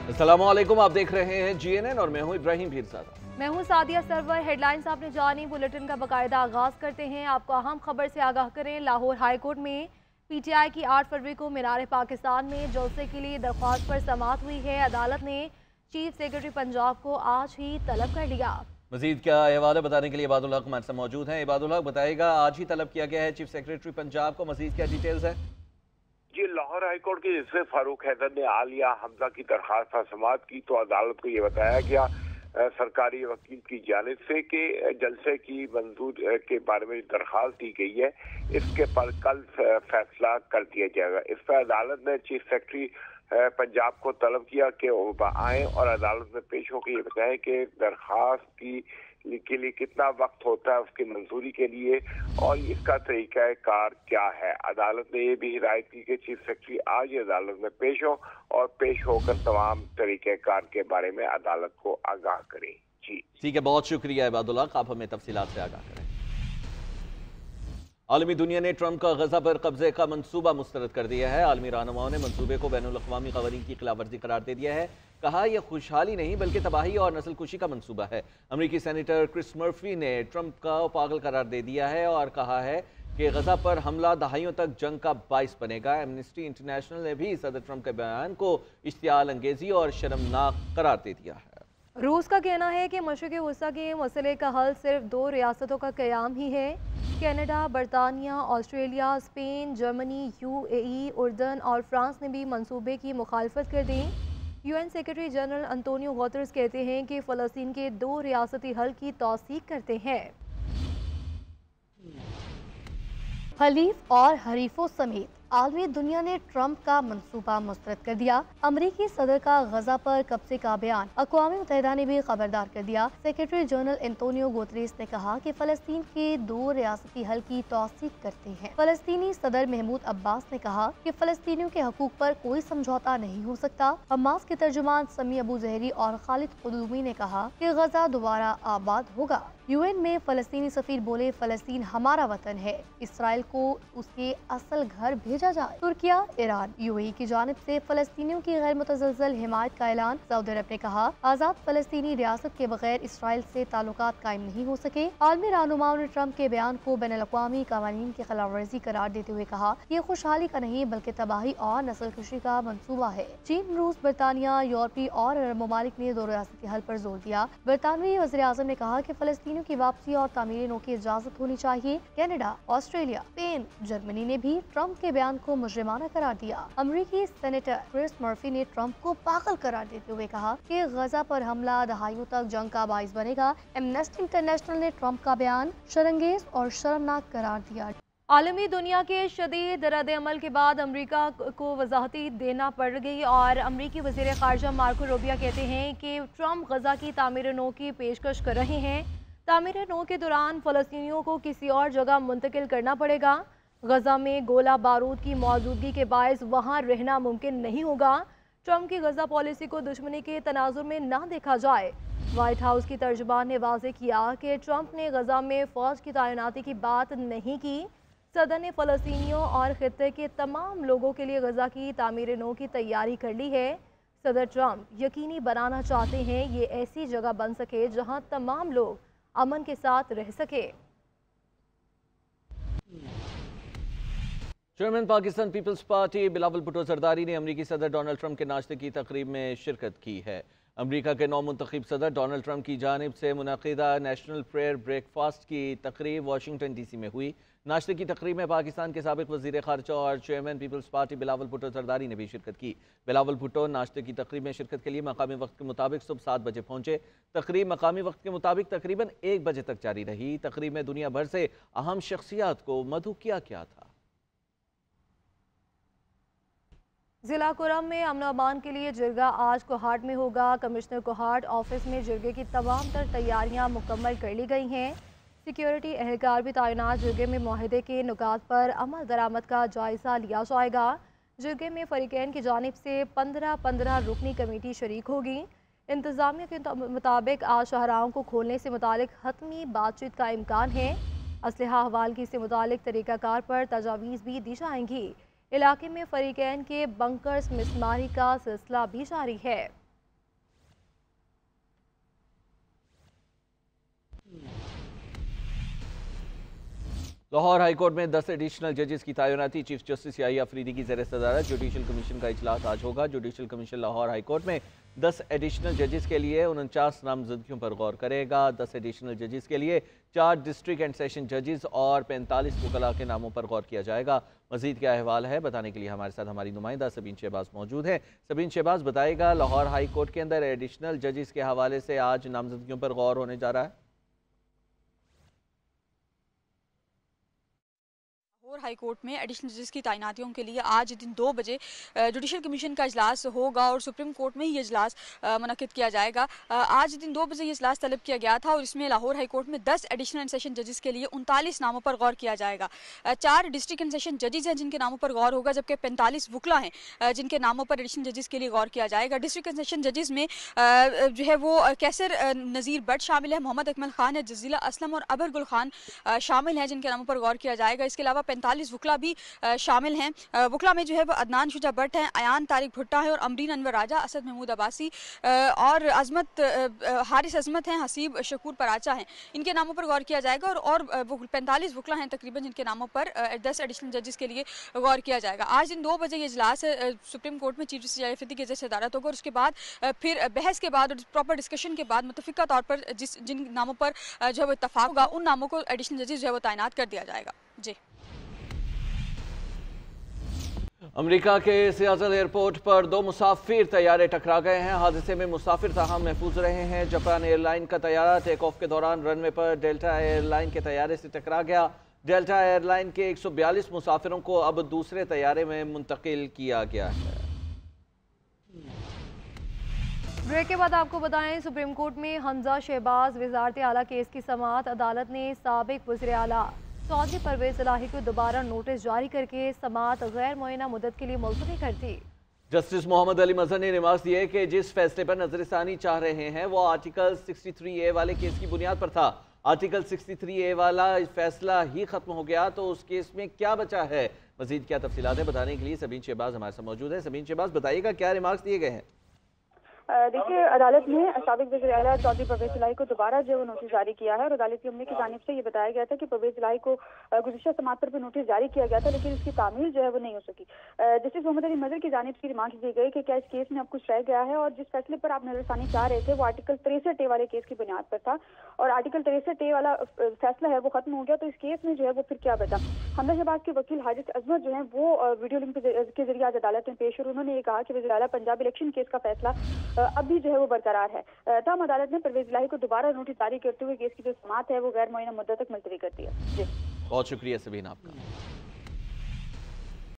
अस्सलामुअलैकुम, आप देख रहे हैं GNN और मैं हूं इब्राहिम पीरज़ादा। मैं हूं सादिया सरवर। हेडलाइंस आपने जानी, बुलेटिन का बाकायदा आगाज करते हैं। आपको अहम खबर से आगाह करें। लाहौर हाई कोर्ट में PTI की 8 फरवरी को मीनार पाकिस्तान में जलसे के लिए दरख्वास्त पर समाअत हुई है। अदालत ने चीफ सेक्रेटरी पंजाब को आज ही तलब कर लिया। मजीद क्या अहवाल है बताने के लिए इबादुल हक हमारे साथ मौजूद हैं। इबादुल हक बताएगा, आज ही तलब किया गया है चीफ सेक्रेटरी पंजाब को, मजीद क्या डिटेल्स है? जी, लाहौर हाईकोर्ट के जज फारूक हैदर ने आलिया हमजा की दरखास्त पर समाअत की तो अदालत को ये बताया गया सरकारी वकील की जानिब से कि जलसे की मंजूर के बारे में दरखास्त दी गई है, इसके पर कल फैसला कर दिया जाएगा। इस पर अदालत ने चीफ सेक्रेटरी पंजाब को तलब किया कि वो आए और अदालत में पेश होकर ये बताएं कि दरखास्त के लिए कितना वक्त होता है उसकी मंजूरी के लिए और इसका तरीका कार क्या है। अदालत ने ये भी हिदायत की कि चीफ सेक्रेटरी आज ही अदालत में पेश हो और पेश होकर तमाम तरीके कार के बारे में अदालत को आगाह करें। जी ठीक है, बहुत शुक्रिया इबादुल हक, आप हमें तफसीलात से आगाह करें। आलमी दुनिया ने ट्रंप का गजा पर कब्जे का मंसूबा मुस्तरद कर दिया है। आलमी रहनुमाओं ने मंसूबे को बैनुल अक़वामी क़वानीन की खिलाफ वर्जी करार दे दिया है। कहा यह खुशहाली नहीं बल्कि तबाही और नस्ल कुशी का मंसूबा है। अमरीकी सेनेटर क्रिस मर्फी ने ट्रंप का पागल करार दे दिया है और कहा है कि गजा पर हमला दहाइयों तक जंग का बाइस बनेगा। एमनेस्टी इंटरनेशनल ने भी सदर ट्रंप के बयान को इश्तियाल अंगेजी और शर्मनाक करार दे दिया है। रूस का कहना है कि मशरिक़ी वस्ता के मसले का हल सिर्फ 2 रियासतों का क़याम ही है। कनाडा, बरतानिया, ऑस्ट्रेलिया, स्पेन, जर्मनी, UAE, उर्दन और फ्रांस ने भी मंसूबे की मुखालफत कर दी। UN secretary general Antonio Guterres कहते हैं कि फ़लस्तीन के 2 रियासती हल की तौसीक करते हैं। हलीफ और हरीफों समेत आलमी दुनिया ने ट्रंप का मंसूबा मुस्तरद कर दिया। अमरीकी सदर का गजा पर कब्जे का बयान अक़वाम मुत्तहिदा ने भी खबरदार कर दिया। सेक्रेटरी जनरल एंटोनियो गुतेरेस ने कहा कि फ़लस्तीन के 2 रियासती हल की तौसीक करते हैं। फ़लस्तीनी सदर महमूद अब्बास ने कहा कि फ़लस्तीनियों के हकूक पर कोई समझौता नहीं हो सकता। हमास के तर्जुमान समी अबू जहरी और खालिद कुदूमी ने कहा कि गजा दोबारा आबाद होगा। UN में फ़लस्तीनी सफीर बोले, फ़लस्तीन हमारा वतन है, इसराइल को उसके असल घर भेजा जाए। तुर्किया, ईरान, UAE की जानिब से फ़लस्तीनियों की गैर मुतज़लज़ल हिमायत का ऐलान। सऊदी अरब ने कहा आज़ाद फ़लस्तीनी रियासत के बगैर इसराइल से ताल्लुकात कायम नहीं हो सके। आलमी रहनुमाओं ने ट्रंप के बयान को बैनुल-अक़वामी क़वानीन की खिलाफ वर्जी करार देते हुए कहा ये खुशहाली का नहीं बल्कि तबाही और नस्ल कुशी का मंसूबा है। चीन, रूस, बरतानिया, यूरोपीय और अरब ममालिक ने 2 रियासती हल पर जोर दिया। बरतानवी वज़ीर आज़म ने कहा कि फ़लस्तीनियों की वापसी और तामीर नो की इजाजत होनी चाहिए। कनाडा, ऑस्ट्रेलिया, स्पेन, जर्मनी ने भी ट्रंप के बयान को मुजरिमाना करार दिया। अमरीकी सेनेटर क्रिस मर्फी ने ट्रंप को पागल करार देते हुए कहा कि गजा पर हमला दहाइयों तक जंग का बाइस बनेगा। एमनेस्टी इंटरनेशनल ने ट्रंप का बयान शर्मंगेज और शर्मनाक करार दिया। आलमी दुनिया के शदीद रद्द अमल के बाद अमरीका को वजाहती देना पड़ गई और अमरीकी वज़ीर ख़ारजा मार्को रूबियो कहते हैं कि ट्रंप गजा की तामीर नो की पेशकश कर रहे हैं। तामीर नो के दौरान फ़लस्तीनियों को किसी और जगह मुंतकिल करना पड़ेगा। गजा में गोला बारूद की मौजूदगी के बायस वहाँ रहना मुमकिन नहीं होगा। ट्रंप की गजा पॉलिसी को दुश्मनी के तनाजुर में ना देखा जाए। वाइट हाउस की तर्जुमान ने वाज़ेह किया कि ट्रंप ने गजा में फ़ौज की तैनाती की बात नहीं की। सदर ने फ़लस्तीनियों और ख़ित्ते के तमाम लोगों के लिए गजा की तामीर नो की तैयारी कर ली है। सदर ट्रंप यकीनी बनाना चाहते हैं ये ऐसी जगह बन सके जहाँ तमाम लोग अमन के साथ रह सके। चेयरमैन पाकिस्तान पीपल्स पार्टी बिलावल भुट्टो जरदारी ने अमरीकी सदर डोनाल्ड ट्रंप के नाश्ते की तकरीब में शिरकत की है। अमरीका के नौ मुंतखब सदर डोनाल्ड ट्रंप की जानिब से मुनक़िदा नेशनल प्रेयर ब्रेकफास्ट की तकरीब वाशिंगटन DC में हुई। नाश्ते की तकरीब में पाकिस्तान के साबिक़ वज़ीर ख़ारजा और चेयरमैन पीपल्स पार्टी बिलावल भुट्टो जरदारी ने भी शिरकत की। बिलावल भुट्टो नाश्ते की तकरीब में शिरकत के लिए मकामी वक्त के मुताबिक सुबह 7 बजे पहुंचे। तकरीब मकामी वक्त के मुताबिक तकरीबन 1 बजे तक जारी रही। तकरीब में दुनिया भर से अहम शख्सियात को मदऊ किया गया था। जिला कुरम में अमन अमान के लिए जिरगा आज कोहाट में होगा। कमिश्नर कोहाट ऑफिस में जिरगे की तमाम तर तैयारियां मुकम्मल कर ली गई हैं। सिक्योरिटी एहलकार भी तैनात। जिरगे में मुआहदे के नुकात पर अमल दरामद का जायजा लिया जाएगा। जिरगे में फरीकैन की जानिब से 15-15 रुकनी कमेटी शरीक होगी। इंतजामिया के मुताबिक आज शाहराहों को खोलने से मुतालिक हतमी बातचीत का इम्कान है। असलहा हवालगी से मुतालिक तरीक़ाकार पर तजावीज़ भी दी जाएंगी। इलाके में फरीकैन के बंकर्स मिसमारी का सिलसिला भी जारी है। लाहौर हाईकोर्ट में 10 एडिशनल जजेस की तैनाती। चीफ जस्टिस याहिया अफरीदी की ज़ेर सदारत जुडिशल कमीशन का इजलास आज होगा। जुडिशल कमीशन लाहौर हाईकोर्ट में 10 एडिशनल जजेस के लिए 49 नामजदगियों पर गौर करेगा। 10 एडिशनल जजेस के लिए 4 डिस्ट्रिक्ट एंड सेशन जजेस और 45 वकला के नामों पर गौर किया जाएगा। मजीद क्या अहवाल है बताने के लिए हमारे साथ हमारी नुमाइंदा सबीन शहबाज मौजूद है। सबीन शहबाज बताएगा, लाहौर हाई कोर्ट के अंदर एडिशनल जजेस के हवाले से आज नामजदगियों पर गौर होने जा रहा है। लाहौर हाई कोर्ट में एडिशनल जजेस की तैनातियों के लिए आज दिन 2 बजे जुडिशल कमीशन का इजलास होगा और सुप्रीम कोर्ट में ये इजलास मुनक्किद किया जाएगा। आज दिन 2 बजे ये इजलास तलब किया गया था और इसमें लाहौर हाई कोर्ट में 10 एडिशनल एंड सेशन जजेस के लिए 39 नामों पर गौर किया जाएगा। 4 डिस्ट्रिक्ट एंड सेशन जजेस हैं जिनके नामों पर गौर होगा, जबकि 45 वकला हैं जिनके नामों पर एडिशनल जजेस के लिए गौर किया जाएगा। डिस्ट्रिक्ट एंड सेशन जजेस में जो है वो कैसर नज़ीर बट शामिल है, मोहम्मद अकमल खान है, जजीला असलम और अबर गुल खान शामिल हैं जिनके नामों पर गौर किया जाएगा। इसके अलावा 45 वकला भी शामिल हैं। वकला में जो है वो अदनान शुजा भट्ट हैं, अयान तारिक भुट्टा है और अमरीन अनवर राजा, असद महमूद अब्बासी और अजमत हारिस अजमत हैं, हसीब शकूर पराचा हैं। इनके नामों पर गौर किया जाएगा और 45 वकला हैं तकरीबन जिनके नामों पर 10 एडिशनल जजेस के लिए गौर किया जाएगा। आज दिन 2 बजे ये इजलास सुप्रीम कोर्ट में चीफ जस्टिस याहिया अफरीदी की सदारत होगा और उसके बाद फिर बहस के बाद और प्रॉपर डिस्कशन के बाद मुतफिका तौर पर जिन नामों पर जो है वो इत्तफाक होगा उन नामों को एडिशनल जजेस जो है वो तैनात कर दिया जाएगा। जी। अमेरिका के सियाटल एयरपोर्ट पर 2 मुसाफिर तैयारे टकरा गए हैं। हादसे में मुसाफिर ताहम महफूज रहे हैं। जापान एयरलाइन का तैयारा टेक ऑफ के दौरान रनवे पर डेल्टा एयरलाइन के तैयारे से टकरा गया। डेल्टा एयरलाइन के 142 मुसाफिरों को अब दूसरे तैयारे में मुंतकिल किया गया है। ब्रेक के बाद आपको बताएं, सुप्रीम कोर्ट में हमजा शहबाज वजारत आला केस की समाअत। अदालत ने साबिक वज़ीर आला चौधरी परवेज इलाही को दोबारा नोटिस जारी करके समाअत गैर मुअय्यना मुद्दत के लिए मुलतवी कर दी। जस्टिस मोहम्मद अली मजहर ने रिमार्क्स दिए कि जिस फैसले पर नजरसानी चाह रहे हैं वो आर्टिकल 63A वाले केस की बुनियाद पर था। आर्टिकल 63A वाला फैसला ही खत्म हो गया तो उस केस में क्या बचा है। मजीद क्या तफसीलात है बताने के लिए सबीन शहबाज हमारे साथ मौजूद है। सबीन शहबाज बताइएगा क्या रिमार्क्स दिए गए हैं। देखिए, अदालत ने साबिक वज़ीर आला चौधरी परवेज इलाही को दोबारा जो नोटिस जारी किया है और अदालत की अमले की जानिब से ये बताया गया था कि परवेज इलाही को गुज़िश्ता समाअत पर भी नोटिस जारी किया गया था लेकिन इसकी तामील जो है वो नहीं हो सकी। जस्टिस मोहम्मद अली मजहर की जानिब से रिमार्क दी गई कि क्या इस केस में अब कुछ रह गया है और जिस फैसले पर आप नजरसानी चाह रहे थे वो आर्टिकल 63A वाले केस की बुनियाद पर था और आर्टिकल 63A वाला फैसला है वो खत्म हो गया तो इस केस में जो है वो फिर क्या बचा। हमजा शहबाज के वकील हारिस अजमत जो है वो वीडियो लिंक के जरिए आज अदालत में पेश हुए। उन्होंने ये कहा कि वज़ीर आला पंजाब इलेक्शन केस का फैसला अब भी जो है वो बरकरार है। तमाम अदालत ने परवेज इलाही को दोबारा नोटिस जारी करते हुए केस की जो समाअत है वो गैर मुअय्यना मुद्दत तक मुलतवी कर दी है। जी, बहुत शुक्रिया सबीन आपका।